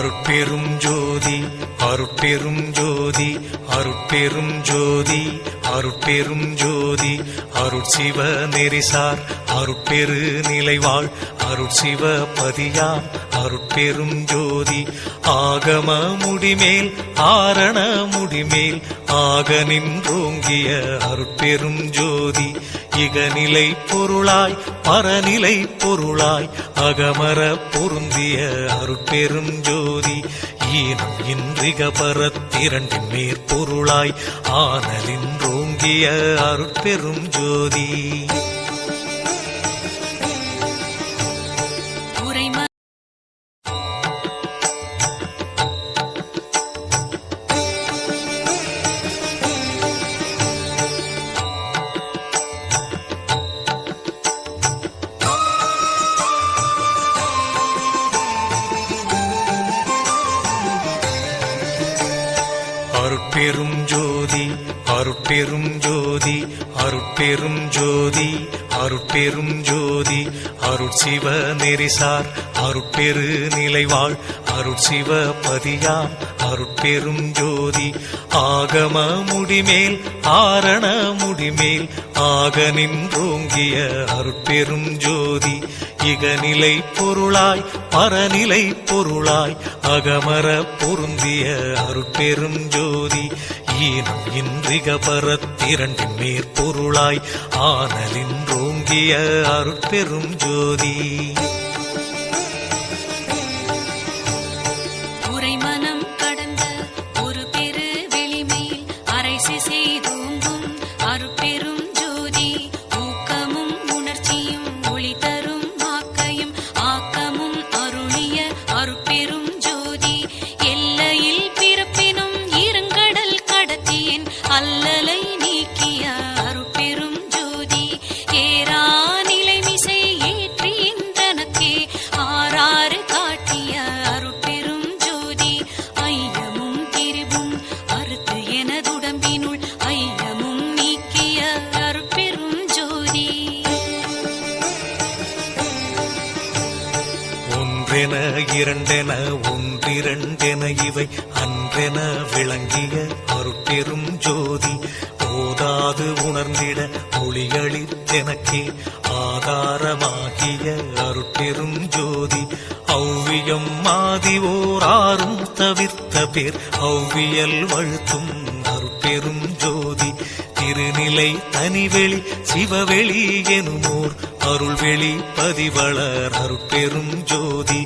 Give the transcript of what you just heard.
அருட்பெரும் ஜோதி அருட்பெரும் ஜோதி அருட்பெரும் ஜோதி அருட்பெரும் ஜோதி அருட்சிவ நெறிசார் அருட்பெரு நிலைவாழ் அருட்சிவ பதியாம் அருட்பெரும் ஜோதி ஆகம முடிமேல் ஆரண முடிமேல் ஆக நின்றோங்கிய அருட்பெரும் ஜோதி இகநிலை பொருளாய் பரநிலை பொருளாய் அகமர பொருந்திய அருட்பெரும் ஜோதி ஈனம் இன்றிக பரத்திரண்டின் மேற்பொருளாய் ஆனலின்றோங்கிய அருட்பெரும் ஜோதி அருட்பெரும் ஜோதி அருட்பெரும் ஜோதி அருட்பெரும் ஜோதி அருட்பெரும் ஜோதி அருட்சிவ நெறிசார் அருட்பெரு நிலைவாழ் அருட்சிவ பதியாம் அருட்பெரும் ஜோதி ஆகம முடிமேல் ஆரண முடிமேல் ஆக நின்றோங்கிய அருட்பெரும் ஜோதி இகநிலை பொருளாய் பரநிலை பொருளாய் அகமர பொருந்திய அருட்பெரும் ஜோதி ஈனம் இன்றிக பரத்திரண்டின் மேற்பொருளாய் ஆனலின்றோங்கிய அருட்பெரும் ஜோதி உரைமனம் கடந்த ஒரு பெரு வெளிமேல் அரைசி செய்தோங்கும் அருட்பெரும் ஜோதி ஊக்கமும் உணர்ச்சியும் ஒளி தரும் ஆக்கையும் ஆக்கமும் அருளிய அருட்பெரும் ஜோதி எல்லையில் பிறப்பினும் இருங்கடல் கடத்தியன் அல்லலை நீக்கிய அருட்பெரும் ஜோதி ஏரா நிலைமிசை ஏற்றியின் தனக்கே ஆறாறு காட்டிய அருட்பெரும் ஜோதி ஐயமும் திரிவும் அறுத்து எனதுடம்பினுள் ஐயமும் நீக்கிய அருட்பெரும் ஜோதி ஒன்றென இரண்டென ஒன்றிரண்டென இவை அன்றென விளங்கிய அருட்பெரும் ஜோதி போதாது உணர்ந்திட ஒளிகளித்தெனக்கே ஆதாரமாகிய அருட்பெரும் ஜோதி ஔவியம் மாதிவோர் ஆறும் தவிர்த்த பேர் ஔவியல் வழுத்தும் அருட்பெரும் ஜோதி திருநிலை தனிவெளி சிவவெளி எனுமோர் அருள்வெளி பதிவளர் அருட்பெரும் ஜோதி